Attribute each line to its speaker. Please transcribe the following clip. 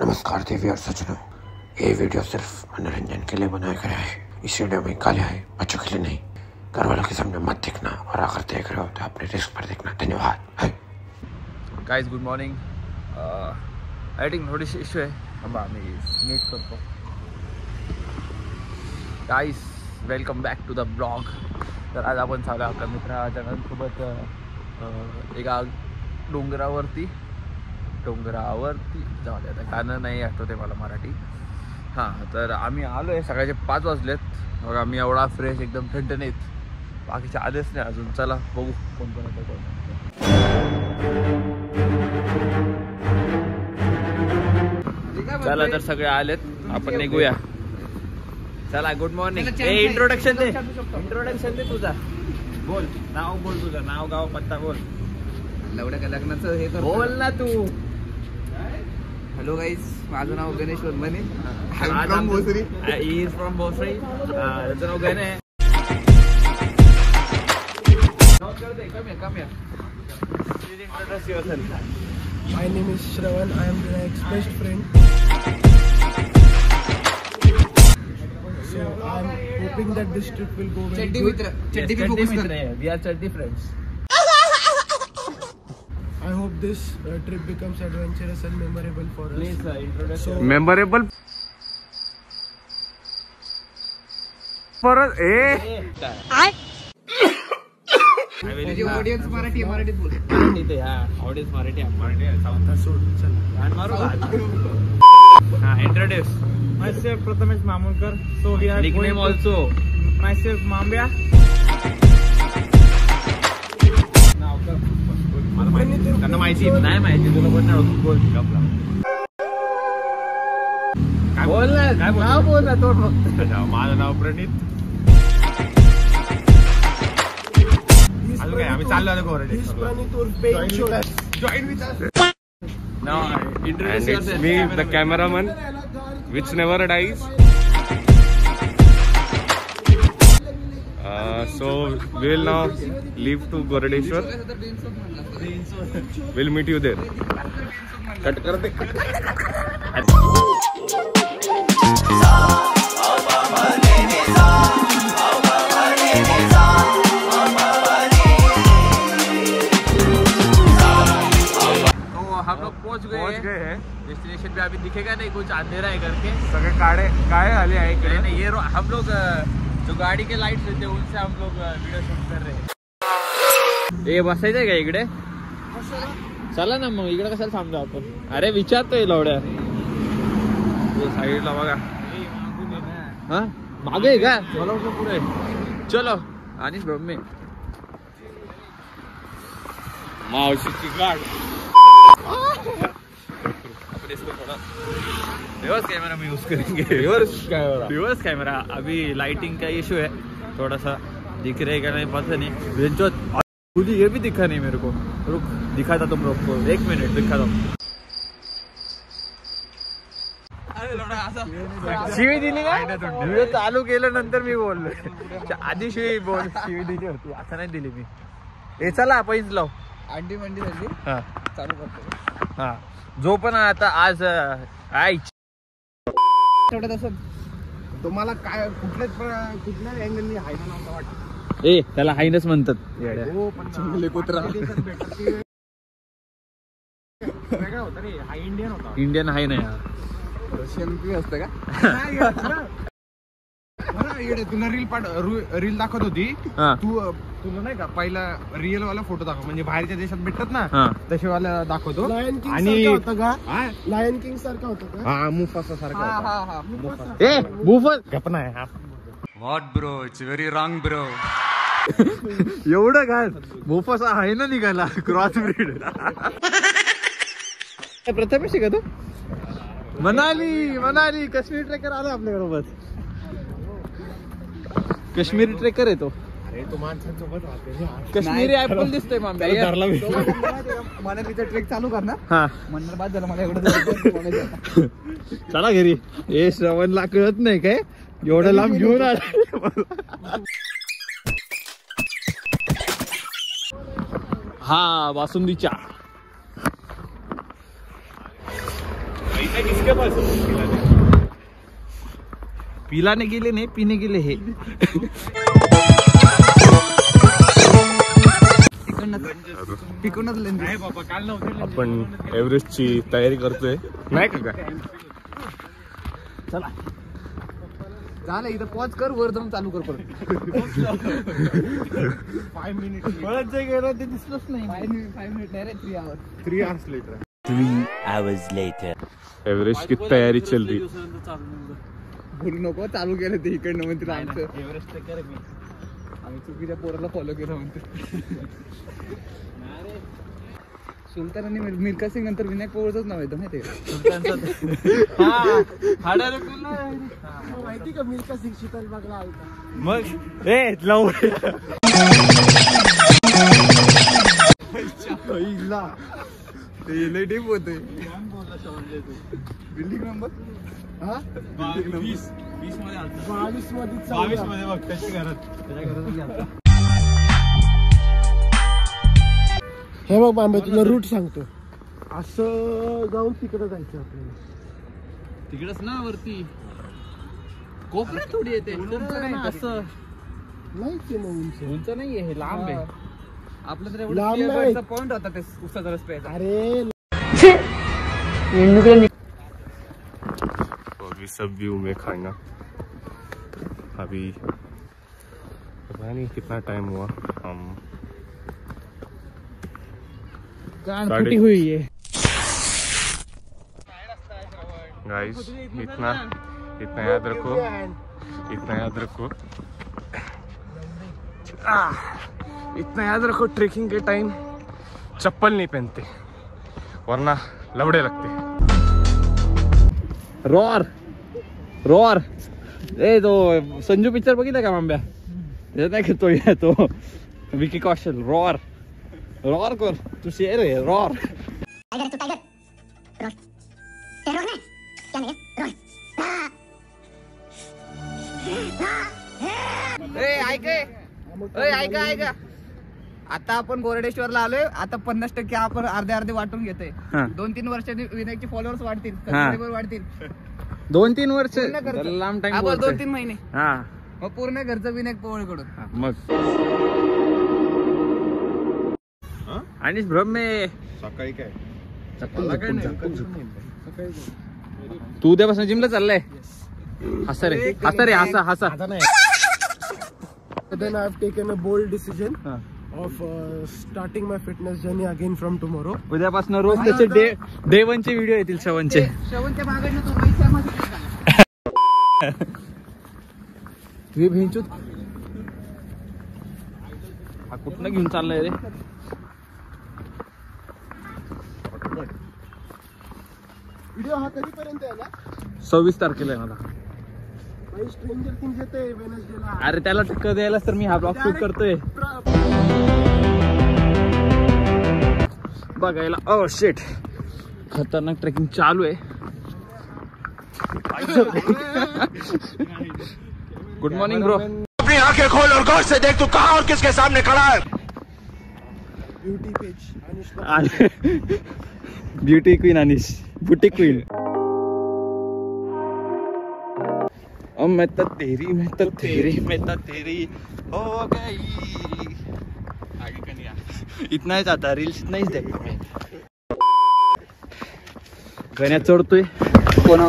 Speaker 1: नमस्कार देवी और सज्जनों, ये वीडियो सिर्फ मनोरंजन के लिए बनाया गया है। इस वीडियो में गालियाँ है, बच्चों के लिए नहीं। घर वालों के सामने मत देखना और अगर देख रहे हो तो अपने रिस्क पर देखना। धन्यवाद।
Speaker 2: Guys good morning. लाइटिंग थोडीशी इश्यू आहे, थांबा मी नीट करतो. Guys welcome back to the blog. तर आज आपण चालू आपल्या मित्रांसोबत एका डोंगरावरती जाऊ दे, आता गाणं नाही आठवते मला मराठी. हां, तर आम्ही आलो आहे. सकाळचे 5 वाजलेत. बघा आम्ही एवढा फ्रेश एकदम ठणठणीत, बाकीचे आलेच नाही अजून. चला बघू कोण कोण येतं कोण. चला तर सगळे आलेत, आपण निघूया. चला गुड मॉर्निंग. इंट्रोडक्शन दे तुझा. बोल नाव, बोल तुझं नाव, गाव, पत्ता बोल.
Speaker 3: लवड्या लग्नाचं हे
Speaker 2: बोल ना तू.
Speaker 3: हॅलो गाईज, माझं नाव गणेश वर्मने.
Speaker 2: From Bhosari. He is from Bhosari. त्याचं नाव गणे. Come here. Please introduce yourself.
Speaker 4: My name is Shravan. I am Vinayak's best friend. So I am hoping that this trip will go very
Speaker 3: चड्डी
Speaker 4: good.
Speaker 3: मित्र, चड्डी पे focus कर.
Speaker 2: We are चड्डी friends.
Speaker 4: I hope this trip becomes adventurous and memorable for us.
Speaker 2: Please introduce.
Speaker 4: So
Speaker 2: Memorable for us.
Speaker 3: म्हणजे audience मराठीत बोल.
Speaker 2: मराठीत आहे. हा, ऑडियन्स मराठी आहे.
Speaker 4: आता सोड चल.
Speaker 2: गाणं मारू का? हा, introduce.
Speaker 5: Myself Prathamesh Mamulkar. So we are
Speaker 2: Nickname also.
Speaker 5: myself Mambya.
Speaker 2: नाव का? मला माहिती. त्यांना माहिती नाही माहिती. तुला पण नाही बोल. काय बोल ना? काय बोल ना? तोड फक्त. माझं नाव प्रणित. आम्ही चाललो आता कोरडे.
Speaker 4: This Pranit or Pain Show.
Speaker 2: Join with us. Now introduce
Speaker 6: And it's
Speaker 2: yourself.
Speaker 6: me, the cameraman, which never dies. So we will now leave to Goradeshwar. We'll meet you there.
Speaker 2: Cut कर दे. हम लोग पहुंच गए हैं destination पे. अभी दिखेगा नहीं, कुछ अंधेरा है करके.
Speaker 6: सगळे काळे आले आहे इकडे.
Speaker 2: नहीं, ये हम लोग जो गाड़ी के लाइट्स रहते हैं उनसे हम लोग वीडियो शूट कर रहे हैं. ये बसायचंय का इकडे? चला ना मग, इकडे कशाला थांबलो आपण? अरे विचारतोय लवड्या. साईडला बघा. हा मागे आहे का? चलो पुढे चलो. आणि ब्रह्मे मावशीची गाड. अपन इसको थोड़ा रिवर्स कैमरा में यूज करेंगे. Reverse camera. अभी लाइटिंग का इशू है थोड़ा सा. दिख रहेगा नहीं पता नहीं. खुद ये भी दिखा नहीं मेरे को. रुक दिखाता तुम लोग को. 1 मिनट दिखा दो. शिवी दिली का? व्हिडिओ चालू केल्यानंतर मी बोललो. आधी शिवी दिली होती, आता नाही दिली मी. हे चला पैंच लाव.
Speaker 3: अंडी मंडी झाली.
Speaker 2: हा
Speaker 3: चालू करतो.
Speaker 2: हा, जो पण आता आज
Speaker 3: तेवढ्यात असं तुम्हाला काय कुठल्या अँगलनी हाय ना नव्हतं वाटतं.
Speaker 2: त्याला हायनस म्हणतात.
Speaker 3: हो पण चांगले कुत्रा वेगळा होता रे. हा इंडियन होता.
Speaker 2: इंडियन हाय नाही.
Speaker 3: रशियन पी असतं का? तुला रील दाखवत होती.
Speaker 2: हा.
Speaker 3: तुला नाही का पहिला रिअल वाला फोटो दाखव, म्हणजे बाहेरच्या देशात भेटतात ना
Speaker 2: हा.
Speaker 3: तसे वाला दाखवतो.
Speaker 4: Lion King
Speaker 3: आणि
Speaker 4: सारखा होता का? Lion King सारखा होता का?
Speaker 3: हा मुफासा सारखा होता.
Speaker 2: बुफन
Speaker 3: गप्पा नाही.
Speaker 6: What bro? It's very wrong bro.
Speaker 2: एवढं काय बुफासा आहे ना निघाला. Cross breed. प्रथमेश का तू? मनाली काश्मीरी ट्रेकर आला आपल्या बरोबर. काश्मीरी ट्रेकर आहे तो.
Speaker 3: अरे तो माणसांसोबत राहते.
Speaker 2: काश्मीरी ऍपल दिसतोय मांब्या.
Speaker 3: मला तिथे ट्रेक चालू करणार.
Speaker 2: हा,
Speaker 3: म्हणणार बाद झालं मला एवढं.
Speaker 2: चला घरी. हे श्रवणला कळत नाही काय एवढं लांब घेऊन आला. हा बासुंदी चहा. पिलाने गेले नाही, पिणे गेले हे.
Speaker 6: आपण एव्हरेस्टची तयारी करतोय नाही का काय?
Speaker 2: चला झालं इथं पॉज कर, वर जाऊन चालू कर परत.
Speaker 3: 5 मिनिट
Speaker 2: परत जे गेलं ते दिसलंच नाही. 5 मिनिट नाही रे, 3 hours.
Speaker 3: 3 hours later.
Speaker 7: 3 hours later.
Speaker 6: Everest की तयारी चल रही.
Speaker 2: बोलू नको, चालू केलं ते इकडनं म्हणते आमचं एव्हरेस्ट कर. मी आम्ही चुकीच्या पोराला फॉलो केलं म्हणतो. सुलतान आणि मिल्खा सिंग नंतर विनायक पोवळच नाव येतं माहिती
Speaker 4: माहिती का मिल्खा सिंग शीतलबागला आलता.
Speaker 2: मग ए लव लय डीप होते. बिल्डिंग नंबर 22 मध्ये बघ त्याच्या घरात.
Speaker 4: हे बघ बांबे, तुला रूट सांगतो. असं जाऊन तिकडे जायचं आपल्याला.
Speaker 2: तिकडेच ना वरती कोपऱ्यात थोडी येते असं.
Speaker 4: नाहीच आहे ना उंच.
Speaker 2: उंच नाहीये, हे लांब आहे. आपलं तर
Speaker 4: लांब नाही.
Speaker 2: एवढं पॉइंट होता ते उसाचा रस्त्याचा.
Speaker 4: अरे
Speaker 6: अभी सब व्यू में खाना. अभी पता नहीं कितना टाइम हुआ. हम
Speaker 2: फटी हुई है
Speaker 6: गाइस. इतना याद रखो, इतना याद रखो, इतना याद रखो. ट्रेकिंग के टाइम चप्पल नहीं पहनते वरना लवड़े लगते.
Speaker 2: रॉर रॉर ए तो संजू पिक्चर बघितला का मांब्या? नाही का तो विकी कौशल. रॉर रॉर कर तू, शेर आहे रॉर. ऐका आता आपण गोरडेश्वरला आलोय. आता 50% आपण अर्धे वाटून घेतोय. 2-3 वर्षांनी विनायकचे फॉलोअर्स वाढतील, सबस्क्रायबर वाढतील. 2-3 वर्ष लांब टाइम, 2-3 महिने. मग पूर्ण घरचं विनायक पोवळकडून. मग आणि ब्रह्मे
Speaker 3: सकाळी काय
Speaker 2: तू उद्यापासून जिमला चाललाय? हसा रे हसा.
Speaker 4: Then I have taken a bold decision of starting my fitness journey again from tomorrow.
Speaker 2: उद्यापासून रोज त्याचे डे 1 चे व्हिडिओ येतील. श्रवणच्या मागणं तो पैसा तुझी भेंचूत हा कुठनं घेऊन चाललाय रे?
Speaker 4: व्हिडिओ हा कधीपर्यंत आहे ना?
Speaker 2: 26 तारखेला आहे मला.
Speaker 4: स्ट्रेंजर थिंग्स येते वेडनेसडेला.
Speaker 2: अरे त्याला टक्कर द्यायलाच तर मी हा ब्लॉग शूट करतोय. बघायला ओ शिट खतरनाक ट्रेकिंग चालू आहे. Good morning bro.
Speaker 1: अपनी आंखें खोल और गौर से देख तू कहां और किसके सामने खड़ा है.
Speaker 4: ब्युटी पेज
Speaker 2: ब्युटी क्वीन अनिश, ब्युटी क्वीन. मैं तो तेरी हो गई. आगे का नहीं. इतना ही चाहता, रील्स नहीं देखता मैं. गण्यात चढतोय कोणा